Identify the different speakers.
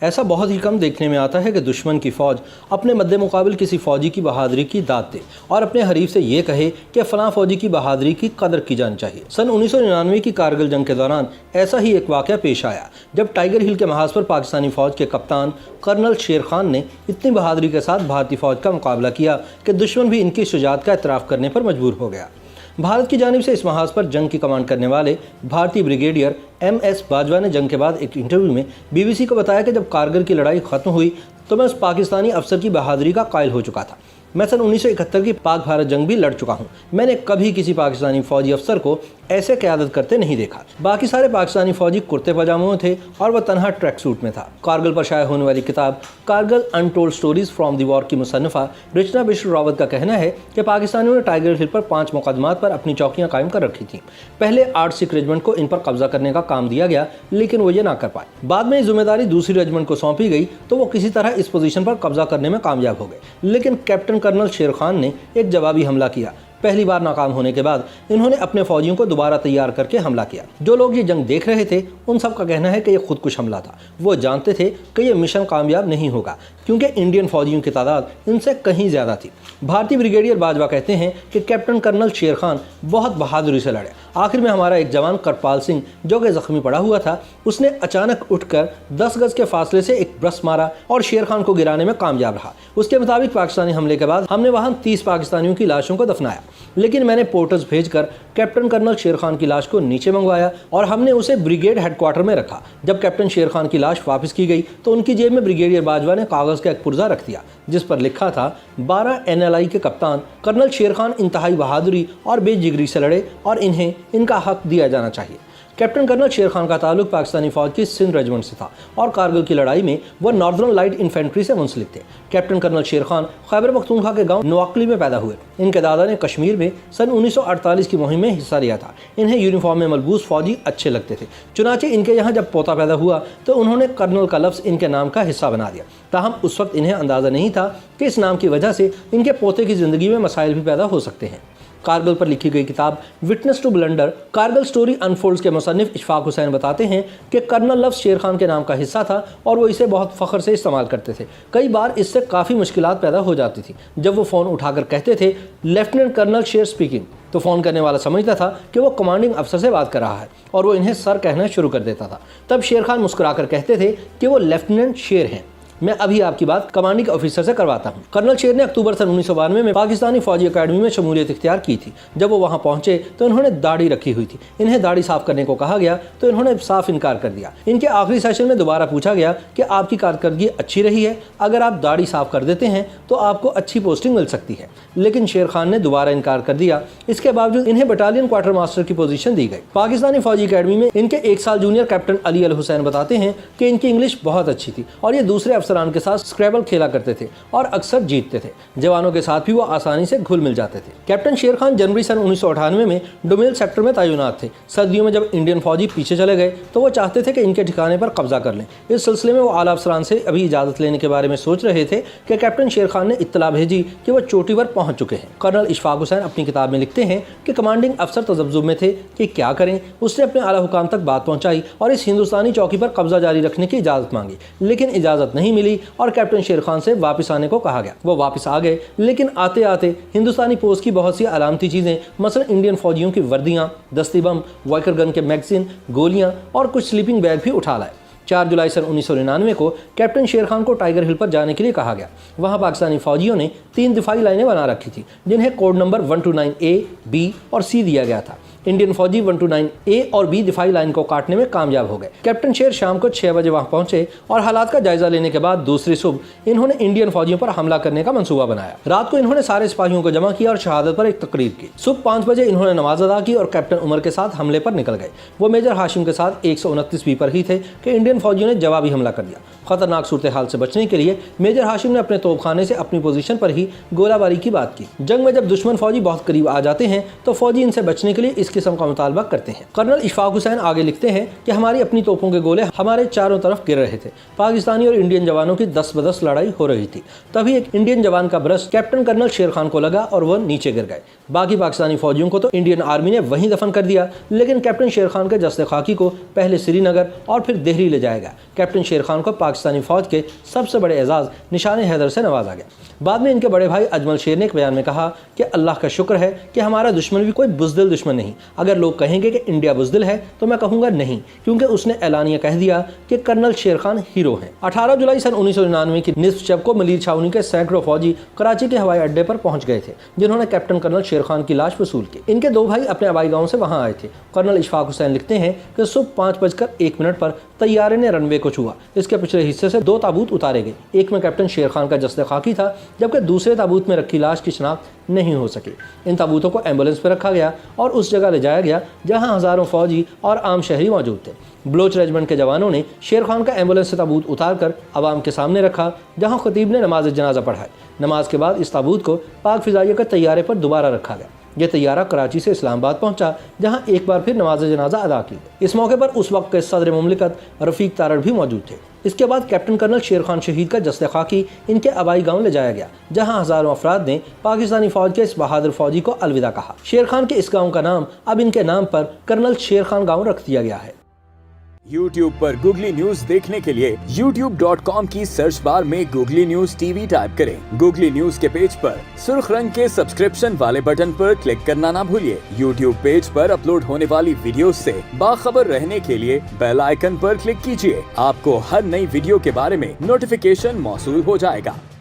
Speaker 1: ऐसा बहुत ही कम देखने में आता है कि दुश्मन की फौज अपने मद्दे मुकाबिल किसी फौजी की बहादुरी की दाद दे और अपने हरीफ से ये कहे कि फलां फौजी की बहादुरी की कदर की जानी चाहिए। सन 1999 की कारगिल जंग के दौरान ऐसा ही एक वाक़या पेश आया जब टाइगर हिल के महाज पर पाकिस्तानी फौज के कप्तान कर्नल शेर खान ने इतनी बहादुरी के साथ भारतीय फौज का मुकाबला किया कि दुश्मन भी इनकी शुजाअत का एतराफ़ करने पर मजबूर हो गया। भारत की जानिब से इस महाज पर जंग की कमांड करने वाले भारतीय ब्रिगेडियर MS बाजवा ने जंग के बाद एक इंटरव्यू में BBC को बताया कि जब कारगिल की लड़ाई खत्म हुई तो मैं उस पाकिस्तानी अफसर की बहादुरी का कायल हो चुका था। मैं सन 1971 की पाक भारत जंग भी लड़ चुका हूँ। मैंने कभी किसी पाकिस्तानी फौजी अफसर को ऐसे क़यादत करते नहीं देखा। बाकी सारे पाकिस्तानी फौजी कुर्ते पजामों में थे और वह तनहा ट्रैक सूट में था। कारगिल पर शाया होने वाली किताब Kargil untold stories from the war की मुसन्निफा रचना बिश्र रावत का कहना है कि पाकिस्तानियों ने टाइगर हिल पर 5 मुकदमात पर अपनी चौकियां कायम कर रखी थीं। पहले 8 सिख रेजिमेंट को इन पर कब्जा करने का काम दिया गया, लेकिन वो ये ना कर पाए। बाद में जिम्मेदारी दूसरी रेजिमेंट को सौंपी गई तो वो किसी तरह इस पोजीशन पर कब्जा करने में कामयाब हो गए, लेकिन कैप्टन कर्नल शेर खान ने एक जवाबी हमला किया। पहली बार नाकाम होने के बाद इन्होंने अपने फौजियों को दोबारा तैयार करके हमला किया। जो लोग ये जंग देख रहे थे उन सब का कहना है कि यह खुदकुश हमला था। वो जानते थे कि यह मिशन कामयाब नहीं होगा क्योंकि इंडियन फौजियों की तादाद इनसे कहीं ज़्यादा थी। भारतीय ब्रिगेडियर बाजवा कहते हैं कि कैप्टन कर्नल शेर खान बहुत बहादुरी से लड़े। आखिर में हमारा एक जवान करपाल सिंह जो कि जख्मी पड़ा हुआ था, उसने अचानक उठकर 10 गज के फासले से एक ब्रश मारा और शेर खान को गिराने में कामयाब रहा। उसके मुताबिक पाकिस्तानी हमले के बाद हमने वहां 30 पाकिस्तानियों की लाशों को दफनाया, लेकिन मैंने पोर्टर्स भेजकर कैप्टन कर्नल शेर खान की लाश को नीचे मंगवाया और हमने उसे ब्रिगेड हेडक्वार्टर में रखा। जब कैप्टन शेर खान की लाश वापस की गई तो उनकी जेब में ब्रिगेडियर बाजवा ने कागज़ का एक पुर्जा रख दिया जिस पर लिखा था 12 NLI के कप्तान कर्नल शेर खान इंतहाई बहादुरी और बेजिगरी से लड़े और इन्हें इनका हक दिया जाना चाहिए। कैप्टन कर्नल शेर खान का ताल्लुक पाकिस्तानी फौज की सिंध रेजिमेंट से था और कारगिल की लड़ाई में वह नॉर्दर्न लाइट इन्फेंट्री से मुंसलिक थे। कैप्टन कर्नल शेर खान खैबर पख्तूनख्वा के गांव नवाकली में पैदा हुए। इनके दादा ने कश्मीर में सन 1948 की मुहिम में हिस्सा लिया था। इन्हें यूनिफॉर्म में मलबूस फौजी अच्छे लगते थे। चुनाचे इनके यहाँ जब पोता पैदा हुआ तो उन्होंने कर्नल का लफ्ज़ इनके नाम का हिस्सा बना दिया। ताहम उस वक्त इन्हें अंदाज़ा नहीं था कि इस नाम की वजह से इनके पोते की ज़िंदगी में मसाइल भी पैदा हो सकते हैं। कारगिल पर लिखी गई किताब witness to blunder Kargil story unfolds के मुसन्निफ इशफाक हुसैन बताते हैं कि कर्नल लफ्ज़ शेर खान के नाम का हिस्सा था और वो इसे बहुत फ़ख्र से इस्तेमाल करते थे। कई बार इससे काफ़ी मुश्किलात पैदा हो जाती थी। जब वो फ़ोन उठाकर कहते थे लेफ्टिनेंट कर्नल शेर स्पीकिंग, तो फ़ोन करने वाला समझता था कि वो कमांडिंग अफसर से बात कर रहा है और वो इन्हें सर कहना शुरू कर देता था। तब शेर खान मुस्कुराकर कहते थे कि वो लेफ्टिनेंट शेर हैं। मैं अभी आपकी बात कमांडिंग ऑफिसर से करवाता हूं। कर्नल शेर ने अक्टूबर सन 1992 में पाकिस्तानी फौजी अकेडमी में शमूलियत इख्तियार की थी। जब वो वहां पहुंचे तो इन्होंने दाढ़ी रखी हुई थी। इन्हें दाढ़ी साफ करने को कहा गया तो इन्होंने साफ इनकार कर दिया। इनके आखिरी सेशन में दोबारा पूछा गया कि आपकी कारकर्दगी अच्छी रही है, अगर आप दाढ़ी साफ कर देते हैं तो आपको अच्छी पोस्टिंग मिल सकती है, लेकिन शेर खान ने दोबारा इनकार कर दिया। इसके बावजूद इन्हें बटालियन क्वार्टर मास्टर की पोजीशन दी गई। पाकिस्तानी फौजी अकेडमी में इनके 1 साल जूनियर कैप्टन अली अल हुसैन बताते हैं कि इनकी इंग्लिश बहुत अच्छी थी और ये दूसरे अफसरान के साथ स्क्रैबल खेला करते थे और अक्सर जीतते थे। जवानों के साथ भी वो आसानी से घुल मिल जाते थे। कैप्टन शेर खान जनवरी सन 1998 में डोमेल सेक्टर में तैनात थे। सर्दियों में जब इंडियन फौजी पीछे चले गए तो वो चाहते थे कि इनके ठिकाने पर कब्जा कर लें। इस सिलसिले में वो आला अफसरान से अभी इजाज़त लेने के बारे में सोच रहे थे कि कैप्टन शेर खान ने इत्तला भेजी कि वो चोटी पर पहुंच चुके हैं। कर्नल इशफाक हुसैन अपनी किताब में लिखते हैं कि कमांडिंग अफसर तजब्जुब में थे कि क्या करें। उसने अपने आला हुकाम तक बात पहुँचाई और इस हिंदुस्तानी चौकी पर कब्जा जारी रखने की इजाज़त मांगी, लेकिन इजाज़त नहीं मिली और कैप्टन शेर खान से वापस आने को कहा गया। वो वापस आ गए, लेकिन आते आते हिंदुस्तानी पोस्ट की बहुत सी अलामती चीज़ें, मसलन इंडियन फौजियों की वर्दियाँ, दस्ती बम, वाइकर गन के मैगजीन, गोलियाँ और कुछ स्लीपिंग बैग भी उठा लाए। 4 जुलाई सन 1999 को कैप्टन शेर खान को टाइगर हिल पर जाने के लिए कहा गया। वहां पाकिस्तानी फौजियों ने 3 दिफाई लाइनें बना रखी थी जिन्हें कोड नंबर 129A, B और C दिया गया था। इंडियन फौजी 129A और B दिफाई लाइन को काटने में कामयाब हो गए। कैप्टन शेर शाम को 6 बजे वहां पहुंचे और हालात का जायजा लेने के बाद दूसरी सुबह इन्होंने इंडियन फौजियों पर हमला करने का मंसूबा बनाया। रात को इन्होंने सारे सिपाहियों को जमा किया और शहादत पर एक तकरीर की। सुबह 5 बजे इन्होंने नमाज अदा की और कैप्टन उमर के साथ हमले पर निकल गए। वो मेजर हाशिम के साथ 129 B पर ही थे कि इंडियन फौजियों ने जवाबी हमला कर दिया। खतरनाक सूरत हाल से बचने के लिए मेजर हाशिम ने अपने तोपखाने से अपनी पोजीशन पर ही गोलाबारी की बात की। जंग में जब दुश्मन फौजी बहुत करीब आ जाते हैं तो फौजी इनसे बचने के लिए इस किस्म का मुतालबा करते हैं। कर्नल इशफाक हुसैन आगे लिखते हैं कि हमारी अपनी तोपों के गोले हमारे चारों तरफ गिर रहे थे। पाकिस्तानी और इंडियन जवानों की 10-10 लड़ाई हो रही थी। तभी एक इंडियन जवान का ब्रश कैप्टन कर्नल शेर खान को लगा और वह नीचे गिर गए। बाकी पाकिस्तानी फौजियों को तो इंडियन आर्मी ने वहीं दफन कर दिया, लेकिन कैप्टन शेर खान के जस्ते खाकी को पहले श्रीनगर और फिर दिल्ली ले जाया गया। कैप्टन शेर खान को पाकिस्तानी फौज के सबसे बड़े एजाज निशाने हैदर से नवाजा गया। बाद में इनके बड़े भाई अजमल शेर ने एक बयान में कहा कि अल्लाह का शुक्र है कि हमारा दुश्मन भी कोई बुज़दिल दुश्मन नहीं। अगर लोग कहेंगे कि इंडिया बुज़दिल है तो मैं कहूँगा नहीं, क्योंकि उसने ऐलानिया कह दिया कि कर्नल शेर खान हीरो हैं। 18 जुलाई सन 1999 की निस्फ शब को मलिर छावनी के सैकड़ों फौजी कराची के हवाई अड्डे पर पहुंच गए थे, जिन्होंने कैप्टन कर्नल शेर खान की लाश वसूल की। इनके 2 भाई अपने आबाई गांव से वहां आए थे। कर्नल इशफाक हुसैन लिखते हैं कि सुबह 5:01 पर तैयारे ने रनवे को छुआ। इसके पिछले हिस्से से 2 ताबूत उतारे गए। एक में कैप्टन शेर खान का जस्ते खाकी था, जबकि दूसरे ताबूत में रखी लाश की शनाख्त नहीं हो सकी। इन ताबूतों को एम्बुलेंस पर रखा गया और उस जगह ले जाया गया जहां हजारों फौजी और आम शहरी मौजूद थे। बलोच रेजिमेंट के जवानों ने शेर खान का एम्बुलेंस से ताबूत उतार कर आवाम के सामने रखा, जहां खतीब ने नमाज जनाजा पढ़ाई। नमाज के बाद इस ताबूत को पाक फिजाइया के तैयारे पर दोबारा रखा गया। यह तैयारा कराची से इस्लामाबाद पहुंचा, जहां एक बार फिर नमाज जनाजा अदा की। इस मौके पर उस वक्त के सदर मुमलिकत रफीक तारड़ भी मौजूद थे। इसके बाद कैप्टन कर्नल शेर खान शहीद का जस्ते खाकी इनके आबाई गांव ले जाया गया, जहां हजारों अफराद ने पाकिस्तानी फौज के इस बहादुर फौजी को अलविदा कहा। शेर खान के इस गांव का नाम अब इनके नाम पर कर्नल शेर खान गांव रख दिया गया है।
Speaker 2: YouTube पर गूगली न्यूज देखने के लिए youtube.com की सर्च बार में गूगली न्यूज टीवी टाइप करें। गूगली न्यूज के पेज पर सुर्ख रंग के सब्सक्रिप्शन वाले बटन पर क्लिक करना ना भूलिए। YouTube पेज पर अपलोड होने वाली वीडियोस से बाखबर रहने के लिए बेल आइकन पर क्लिक कीजिए। आपको हर नई वीडियो के बारे में नोटिफिकेशन मौसूल हो जाएगा।